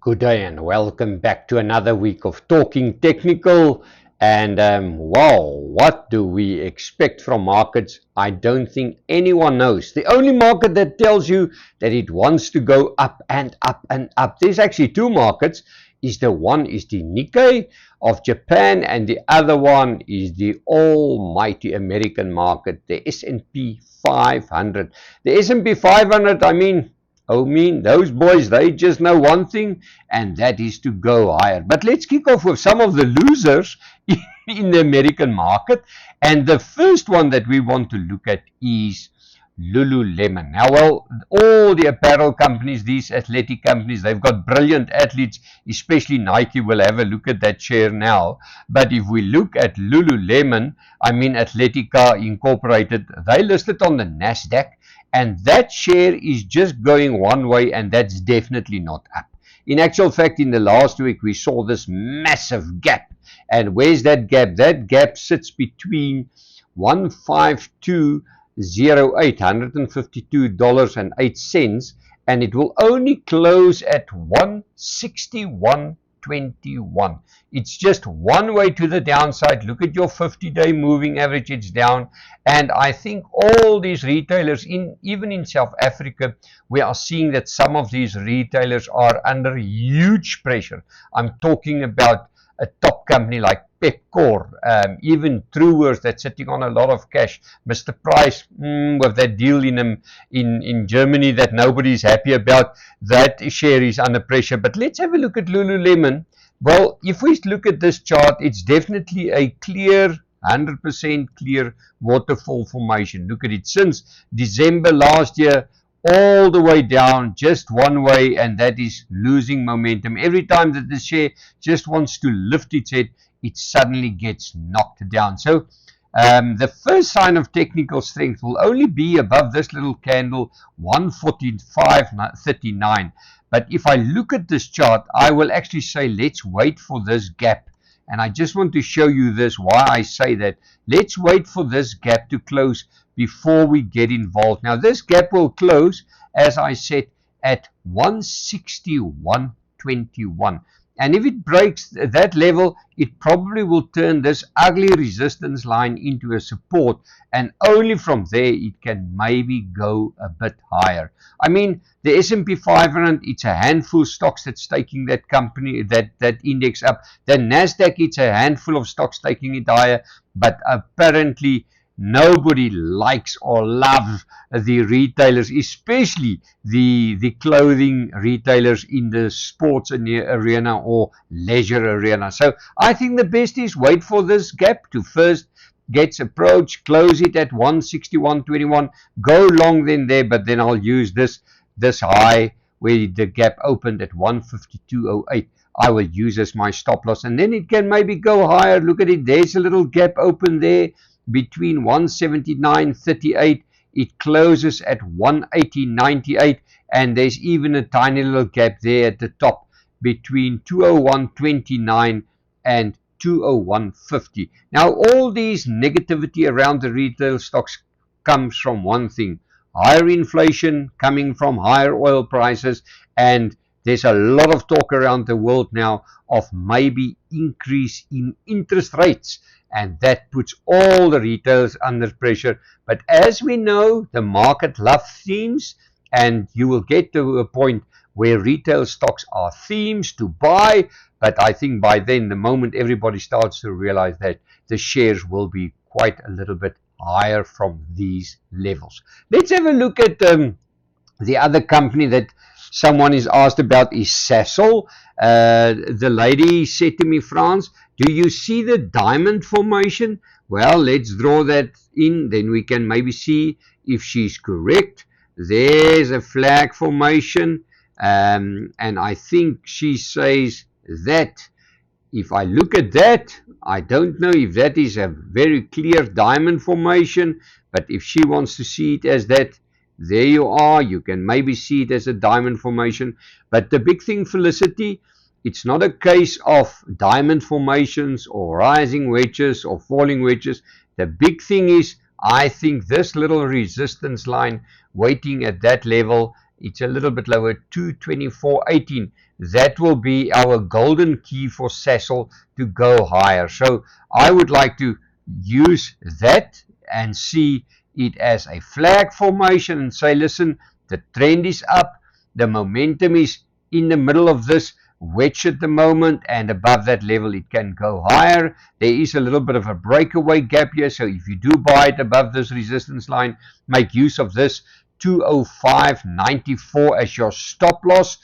Good day and welcome back to another week of Talking Technical. And wow, what do we expect from markets? I don't think anyone knows. The only market that tells you that it wants to go up and up and up. There's actually two markets. One is the Nikkei of Japan, and the other one is the almighty American market, the S&P 500. The S&P 500, those boys, they just know one thing, and that is to go higher. But let's kick off with some of the losers in the American market. And the first one that we want to look at is Lululemon. Now, well, all the apparel companies, these athletic companies, they've got brilliant athletes, especially Nike. We'll have a look at that share now. But if we look at Lululemon, Athletica Incorporated, they listed on the NASDAQ, and that share is just going one way, and that's definitely not up. In actual fact, in the last week, we saw this massive gap. And where's that gap? That gap sits between 152.08, $152.08, and it will only close at 161.21. It's just one way to the downside. Look at your 50-day moving average, it's down. And I think all these retailers, even in South Africa, we are seeing that some of these retailers are under huge pressure. I'm talking about a top company like Pepkor, even Truworths, that's sitting on a lot of cash. Mr. Price, with that deal in Germany that nobody's happy about, that share is under pressure. But let's have a look at Lululemon. Well, if we look at this chart, it's definitely a clear, 100% clear waterfall formation. Look at it since December last year, all the way down, just one way, and that is losing momentum. Every time that the share just wants to lift its head, it suddenly gets knocked down. So the first sign of technical strength will only be above this little candle, 145.39. But if I look at this chart, I will actually say let's wait for this gap. And I just want to show you this, why I say that. Let's wait for this gap to close before we get involved. Now, this gap will close, as I said, at 161.21. And if it breaks that level, it probably will turn this ugly resistance line into a support. And only from there, it can maybe go a bit higher. The S&P 500, it's a handful of stocks that's taking that company, that index up. The NASDAQ, it's a handful of stocks taking it higher. But apparently, nobody likes or loves the retailers, especially the clothing retailers in the sports arena or leisure arena. So I think the best is wait for this gap to first gets approached, close it at 161.21, go long then there, but then I'll use this high where the gap opened at 152.08. I will use as my stop loss, and then it can maybe go higher. Look at it, there's a little gap open there between 179.38. It closes at 180.98, and there's even a tiny little gap there at the top between 201.29 and 201.50. Now, all these negativity around the retail stocks comes from one thing: higher inflation coming from higher oil prices, and there's a lot of talk around the world now of maybe increase in interest rates, and that puts all the retailers under pressure. But as we know, the market loves themes, and you will get to a point where retail stocks are themes to buy. But I think by then, the moment everybody starts to realize that, the shares will be quite a little bit higher from these levels. Let's have a look at the other company that someone is asked about is Sasol. The lady said to me, "France, do you see the diamond formation?" Well, let's draw that in, then we can maybe see if she's correct. There's a flag formation, and I think she says that. If I look at that, I don't know if that is a very clear diamond formation, but if she wants to see it as that, there you are. You can maybe see it as a diamond formation. But the big thing, Felicity, it's not a case of diamond formations or rising wedges or falling wedges. The big thing is, I think this little resistance line waiting at that level It's a little bit lower, 224.18. That will be our golden key for Sasol to go higher. So I would like to use that and see it as a flag formation and say, listen, the trend is up, the momentum is in the middle of this wedge at the moment, and above that level it can go higher. There is a little bit of a breakaway gap here, so if you do buy it above this resistance line, make use of this 205.94 as your stop loss.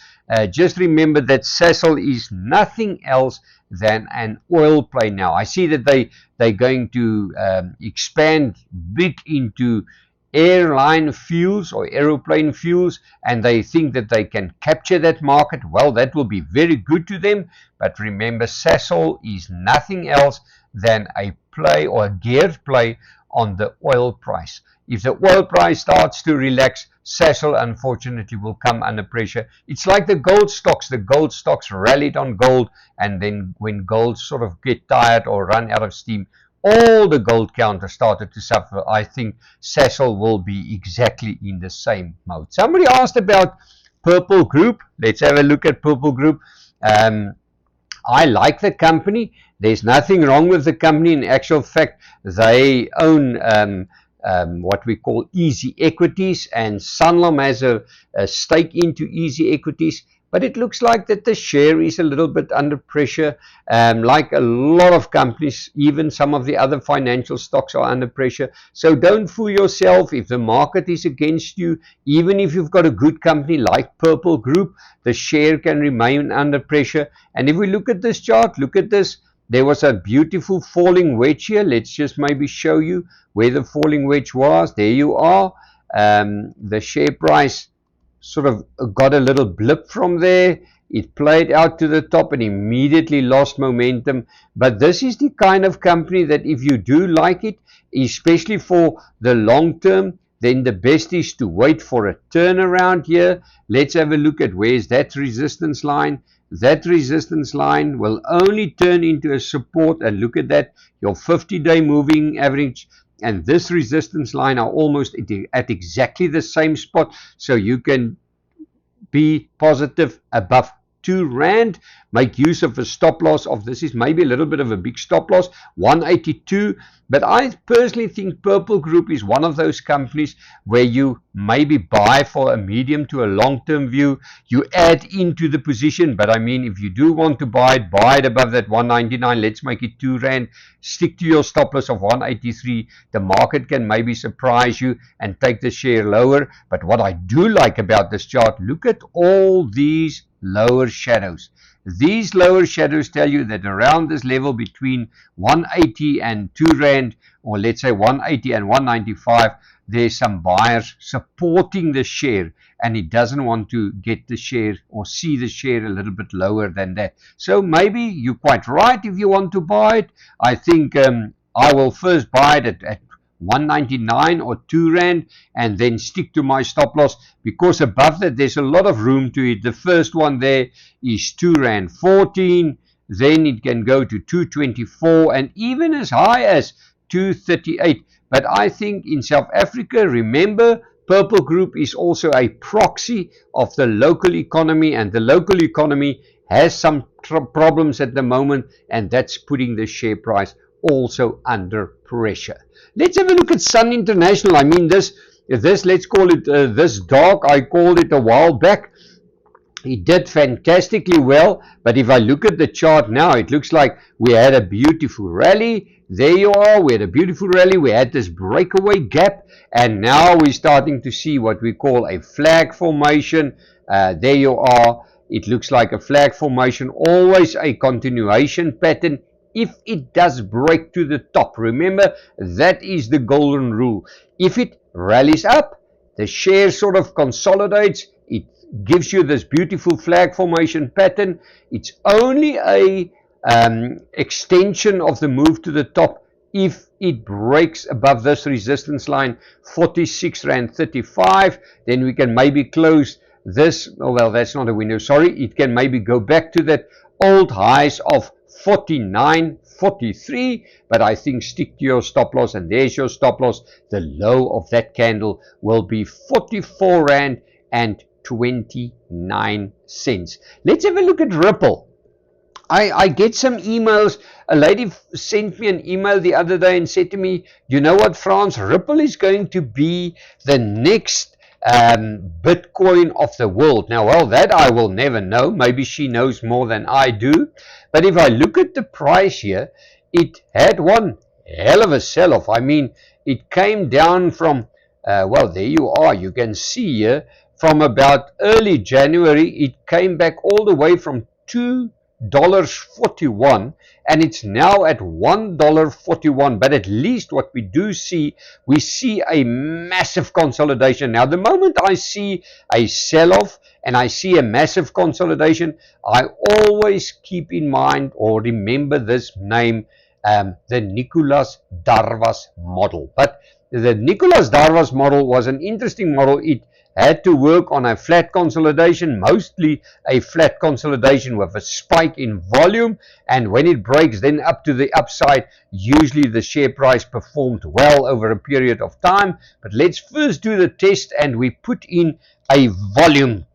Just remember that Sasol is nothing else than an oil play now. I see that they're going to expand big into airline fuels or aeroplane fuels, and they think that they can capture that market. Well, that will be very good to them, but remember, Sasol is nothing else than a play or a geared play on the oil price. If the oil price starts to relax, Sasol unfortunately will come under pressure. It's like the gold stocks. The gold stocks rallied on gold, and then when gold sort of get tired or run out of steam, all the gold counters started to suffer. I think Sasol will be exactly in the same mode. Somebody asked about Purple Group. Let's have a look at Purple Group. I like the company. There's nothing wrong with the company. In actual fact, they own what we call Easy Equities, and Sanlam has a stake into Easy Equities. But it looks like that the share is a little bit under pressure, like a lot of companies. Even some of the other financial stocks are under pressure. So don't fool yourself. If the market is against you, even if you've got a good company like Purple Group, the share can remain under pressure. And if we look at this chart, look at this. There was a beautiful falling wedge here. Let's just maybe show you where the falling wedge was. There you are. The share price sort of got a little blip from there. It played out to the top and immediately lost momentum. But this is the kind of company that if you do like it, especially for the long term, then the best is to wait for a turnaround here. Let's have a look at where's that resistance line. That resistance line will only turn into a support, and look at that, your 50-day moving average and this resistance line are almost at exactly the same spot, so you can be positive above R2. Make use of a stop loss of, this is maybe a little bit of a big stop loss, 182. But I personally think Purple Group is one of those companies where you maybe buy for a medium to a long-term view. You add into the position, but I mean, if you do want to buy it above that 199. Let's make it R2. Stick to your stop loss of 183. The market can maybe surprise you and take the share lower. But what I do like about this chart, look at all these lower shadows. These lower shadows tell you that around this level between 180 and R2, or let's say 180 and 195, there's some buyers supporting the share, and it doesn't want to get the share or see the share a little bit lower than that. So maybe you're quite right if you want to buy it. I think I will first buy it at 199 or R2, and then stick to my stop loss, because above that there's a lot of room to it. The first one there is R2.14, then it can go to 224 and even as high as 238. But I think in South Africa, remember, Purple Group is also a proxy of the local economy, and the local economy has some problems at the moment, and that's putting the share price also under pressure. Let's have a look at Sun International. I mean, this let's call it this dog. I called it a while back. It did fantastically well, but if I look at the chart now, it looks like we had a beautiful rally. There you are. We had a beautiful rally. We had this breakaway gap, and now we're starting to see what we call a flag formation. There you are. It looks like a flag formation, always a continuation pattern. If it does break to the top, remember, that is the golden rule. If it rallies up, the share sort of consolidates. It gives you this beautiful flag formation pattern. It's only a extension of the move to the top if it breaks above this resistance line, 46.35. Then we can maybe close this. Oh, well, that's not a window, sorry. It can maybe go back to that old highs of 49.43, but I think stick to your stop loss, and there's your stop loss. The low of that candle will be R44.20. 29 cents. Let's have a look at Ripple. I get some emails. A lady sent me an email the other day and said to me, you know what, Frans, Ripple is going to be the next Bitcoin of the world. Now, well, that I will never know. Maybe she knows more than I do. But if I look at the price here, it had one hell of a sell-off. I mean, it came down from, well, there you are. You can see here, from about early January, it came back all the way from $2.41 and it's now at $1.41. But at least what we do see, we see a massive consolidation. Now, the moment I see a sell-off and I see a massive consolidation, I always keep in mind or remember this name, the Nicolas Darvas model. But the Nicolas Darvas model was an interesting model. It had to work on a flat consolidation, mostly a flat consolidation with a spike in volume, and when it breaks then up to the upside, usually the share price performed well over a period of time. But let's first do the test, and we put in a volume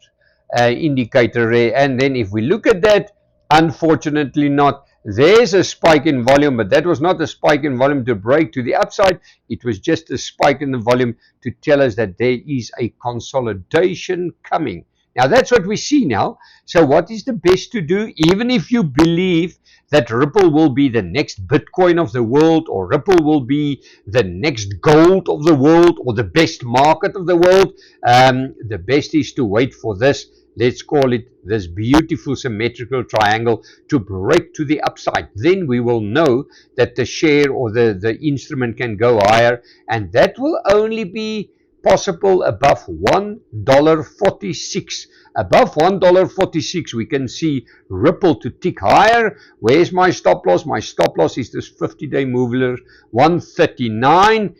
indicator there, and then if we look at that, unfortunately not. There's a spike in volume, but that was not a spike in volume to break to the upside. It was just a spike in the volume to tell us that there is a consolidation coming. Now, that's what we see now. So what is the best to do? Even if you believe that Ripple will be the next Bitcoin of the world, or Ripple will be the next gold of the world, or the best market of the world, the best is to wait for this, let's call it this beautiful symmetrical triangle, to break to the upside. Then we will know that the share or the instrument can go higher, and that will only be possible above $1.46. Above $1.46 we can see Ripple to tick higher. Where's my stop loss? My stop loss is this 50-day mover, 139.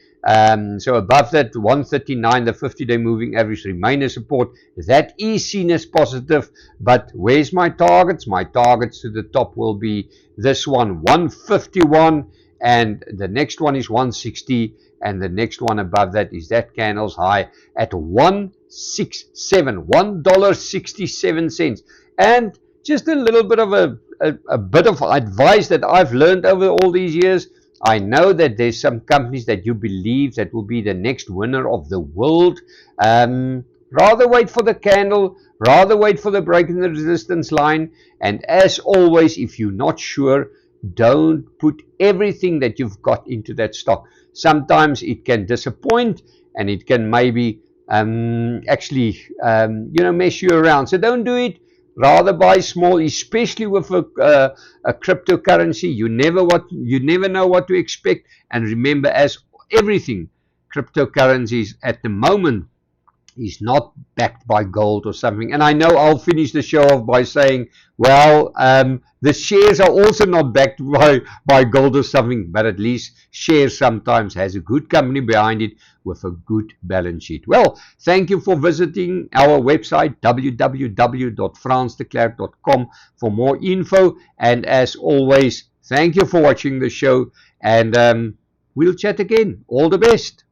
So above that 139, the 50-day moving average remain a support. That is seen as positive. But where's my targets? My targets to the top will be this one, 151, and the next one is 160, and the next one above that is that candle's high at 167, $1.67. And just a little bit of a bit of advice that I've learned over all these years. I know that there's some companies that you believe that will be the next winner of the world. Rather wait for the candle, rather wait for the break in the resistance line. And as always, if you're not sure, don't put everything that you've got into that stock. Sometimes it can disappoint, and it can maybe actually mess you around. So don't do it. Rather buy small, especially with a cryptocurrency. You never know what to expect. And remember, as everything, cryptocurrencies at the moment is not backed by gold or something. And I know I'll finish the show off by saying, well, the shares are also not backed by gold or something, but at least shares sometimes has a good company behind it with a good balance sheet. Well, thank you for visiting our website, www.fransdeklerk.com, for more info. And as always, thank you for watching the show, and we'll chat again. All the best.